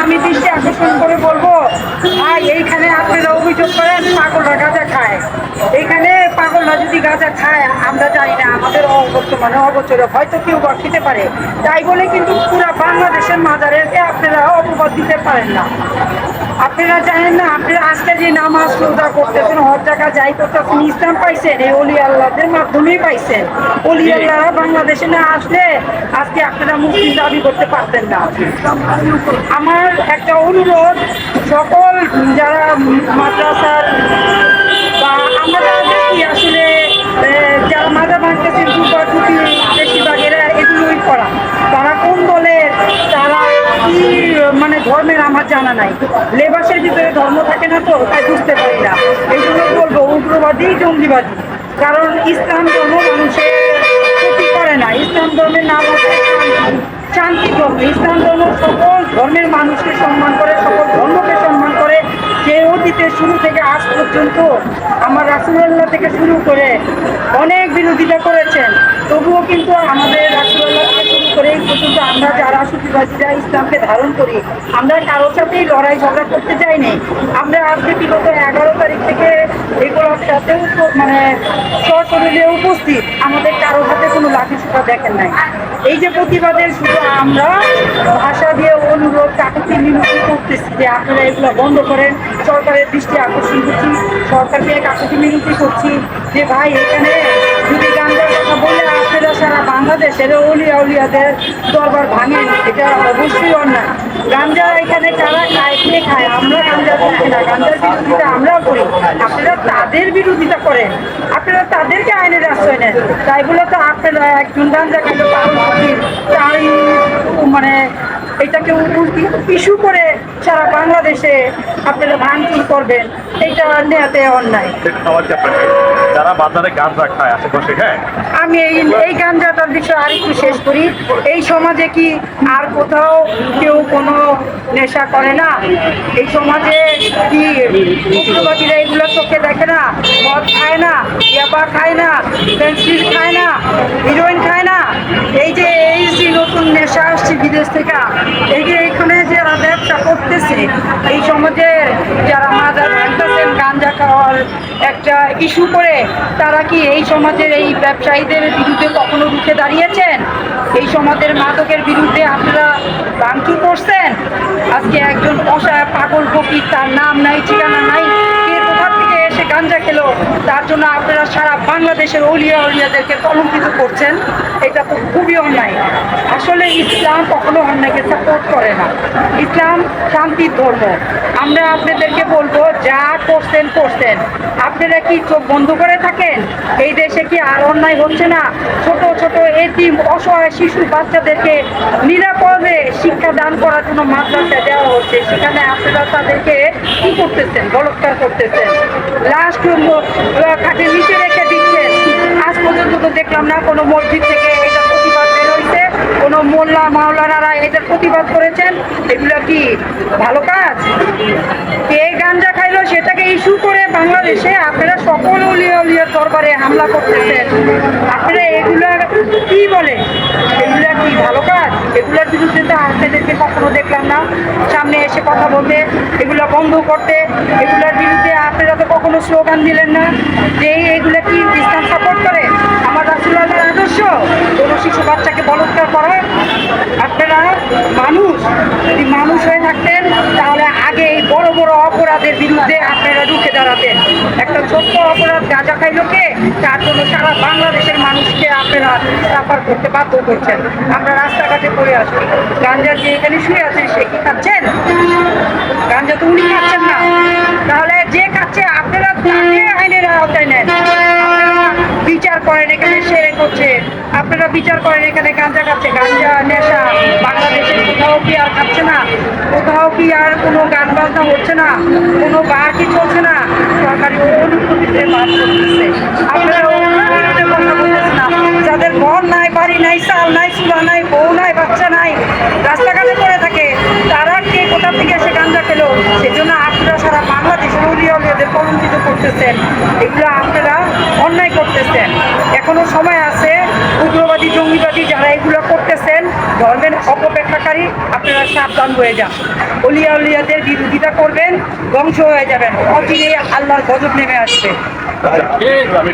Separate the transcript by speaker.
Speaker 1: আমি দৃষ্টি আকর্ষণ করে বলবো, ভাই এইখানে আপনারা অভিযোগ করেন পাগলরা গাঁজা খায়। এইখানে পাগলরা যদি গাঁজা খায় আমরা জানি না, আমাদের বর্তমানে অগোচরে হয়তো কেউ বা খেতে পারে, তাই বলে কিন্তু পুরো বাংলাদেশের মাজারেরকে আপনারা অপবাদ দিতে পারেন না। আপনারা জানেন না, আপনারা আজকে যে নামাজ রোজা করতেছেন, হজ জায়গা যাই করতেছেন, ইসলাম পাইছেন এই অলি আল্লাহদের মাধ্যমেই পাইছেন। অলি আল্লাহরা বাংলাদেশে না আসলে আজকে আপনারা মুসলিম দাবি করতে পারতেন না। আমার একটা অনুরোধ, সকল যারা মাদ্রাসার বা আমরা দেখি আসলে যারা মাদা ভাঙতেছেন টুপি বেশিরভাগেরা এগুলোই করা, তারা কোন দলের, তারা কি মানে ধর্মের আমার জানা নাই। লেবাসের ভিতরে ধর্ম থাকে না তো, তাই বুঝতে পারি না। এই জন্য বলবো উগ্রবাদী জঙ্গিবাদী, কারণ ইসলাম ধর্ম মানুষের ক্ষতি করে না। ইসলাম ধর্মের নাম হচ্ছে শান্তি ধর্ম। ইসলাম ধর্ম সকল ধর্মের মানুষকে সম্মান করে, সকল ধর্মকে সম্মান করে। যে অতীতের শুরু থেকে আজ পর্যন্ত আমার রাসূলুল্লাহ থেকে শুরু করে অনেক বিরোধিতা করেছেন, তবুও কিন্তু আমাদের রাসূলুল্লাহ থেকে শুরু করে এই পর্যন্ত আমরা যারা সুফিবাদীরা ইসলামকে ধারণ করি, আমরা কারোর সাথেই লড়াই ঝগড়া করতে চাইনি। আমরা আজকে বিগত 11 তারিখ থেকে এগুলোর সাথে মানে সশরীরে উপস্থিত, আমাদের কারোর হাতে কোনো লাঠি সুতা দেখেন নাই। এই যে প্রতিবাদের শুধু আমরা ভাষা দিয়ে অনুরোধ কাকুতি মিনতি করতেছি যে আপনারা এগুলো বন্ধ করেন, সরকারের দৃষ্টি আকর্ষণ করছি, সরকারকে কাকুতি মিনতি করছি যে ভাই এখানে যদি গাঞ্জার কথা বলে আপনারা সারা বাংলাদেশের অলিয়া উলিয়াদের দরবার ভাঙেন, এটা অবশ্যই অন্যায়। গাঞ্জা এখানে কারা খায়, কে খায়? আমরা গাঞ্জা করছি না, গাঞ্জার বিরোধিতা আমরাও করি। আপনারা তাদের বিরোধিতা করেন, আপনারা তাদেরকে আইনের আশ্রয় নেন। তাই বলে তো আপনারা একজন গাঞ্জা খাইলে তাই মানে এটাকে ইস্যু করে সারা বাংলাদেশে আপনারা ভাঙচুর করবেন, এইটা নেওয়াতে অন্যায়।
Speaker 2: যারা বাজারে গাঁজা খায় আশেপাশে, হ্যাঁ, আমি
Speaker 1: এই গাঞ্জাটার বিষয়ে আর একটু শেষ করি। এই সমাজে কি আর কোথাও কেউ কোনো নেশা করে না? এই সমাজে কি উগ্রবাদীরা এগুলো চোখে দেখে না? মদ খায় না, ইয়াবা খায় না, পেন্সিল খায় না, হিরোইন খায় না? এই যে নতুন নেশা আসছে বিদেশ থেকে, এই যে এইখানে যারা ব্যবসা করতেছে, এই সমাজের যারা মাদা ভাঙতেছেন গাঞ্জা খাওয়ার একটা ইস্যু করে, তারা কি এই সমাজের এই ব্যবসায়ীদের বিরুদ্ধে কখনো রুখে দাঁড়িয়েছেন? এই সমাজের মাদকের বিরুদ্ধে আপনারা ভাঙচুর করছেন? আজকে একজন অসহায় পাগল ফকির, তার নাম নাই, ঠিকানা নাই, কে কোথা থেকে এসে গাঞ্জা খেলো, তার জন্য আপনারা সারা বাংলাদেশের উলিয়াদেরকে কলঙ্কিত করছেন। এটা তো খুবই অন্যায়। আসলে ইসলাম কখনো অন্যায়কে সাপোর্ট করে না। ইসলাম শান্তির ধর্ম। আমরা আপনাদেরকে বলবো, যা করছেন করছেন, আপনারা কি চোখ বন্ধ করে থাকেন? এই দেশে কি আর অন্যায় হচ্ছে না? ছোট ছোট এতিম অসহায় শিশু বাচ্চাদেরকে নিরাপদে শিক্ষা দান করার জন্য মাদ্রাসা দেওয়া হচ্ছে, সেখানে আপনারা তাদেরকে কি করতেছেন? বলৎকার করতেছেন, লাশ খাটের নিচে রেখে দিচ্ছেন। আজ পর্যন্ত তো দেখলাম না কোনো মসজিদ থেকে এটা প্রতিবাদ বের হয়েছে, কোনো মোল্লা মাওলানারা এটার প্রতিবাদ করেছেন। এগুলো কি ভালো কাজ? কে গাঞ্জা খাইলো সেটাকে ইস্যু করে বাংলাদেশে আপনারা সকল উলিয়ার দরবারে হামলা করতেছেন। আপনারা এগুলা কি বলে? এগুলা কি ভালো কাজ? এগুলোর বিরুদ্ধে তো আপনাদেরকে কখনো দেখলাম না সামনে এসে কথা বলতে, এগুলো বন্ধ করতে। এগুলোর বিরুদ্ধে আপনারা তো কখনো স্লোগান দিলেন না যে এগুলো কি ইসলাম সাপোর্ট করে? আমার রাসূলুল্লাহর আদর্শ কোনো শিশু বাচ্চাকে বলৎকার করা? আপনারা মানুষ, যদি মানুষ হয়ে থাকতেন তাহলে আগে এই বড় বড় অপরাধের বিরুদ্ধে আপনারা রুখে দাঁড়াতেন। একটা ছোট্ট অপরাধ গাঁজা খাইলোকে, তার জন্য সারা বাংলাদেশের মানুষকে আপনারা সাফার করতে বাধ্য করছেন। আমরা রাস্তাঘাটে পড়ে আসি, গাঞ্জা যে এখানে শুয়ে আছেন সে কি খাচ্ছেন? গাঞ্জা তো উনি খাচ্ছেন না, তাহলে যে খাচ্ছে আপনারা তাকে আইনের আওতায় নেন। বিচার করেন এখানে সেরে করছে, আপনারা বিচার করেন এখানে গাঞ্জা খাচ্ছে। গাঞ্জা নেশা বাংলাদেশের কোথাও কি আর খাচ্ছে না? কোথাও কি আর কোনো গান বাজনা হচ্ছে না? কোনো বার কি চলছে না? সরকারি অনুমতিতে বাস করতেছে। আপনারা কথা বলতেছে না, যাদের ঘর নাই, বাড়ি নাই, চাল নাই, চুলা নাই, বউ নাই, বাচ্চা নাই, রাস্তাঘাটে পড়ে থাকে, তারা কে কোথা থেকে এসে গাঞ্জা খেলো? সেজন্য আপনারা সারা বাংলাদেশের উলিয়া আমাদের কলঙ্কিত করতেছেন, এগুলো আপনারা অন্যায় করতেছেন। এখনো সময় আছে, উগ্রবাদী জঙ্গিবাদী যারা এগুলো করতেছেন, ধর্মের অপব্যাখ্যাকারী, আপনারা সাবধান হয়ে যান। অলিয়া উলিয়াদের বিরোধিতা করবেন, ধ্বংস হয়ে যাবেন, অচিরে আল্লাহর গজব নেমে আসবে।
Speaker 2: আমি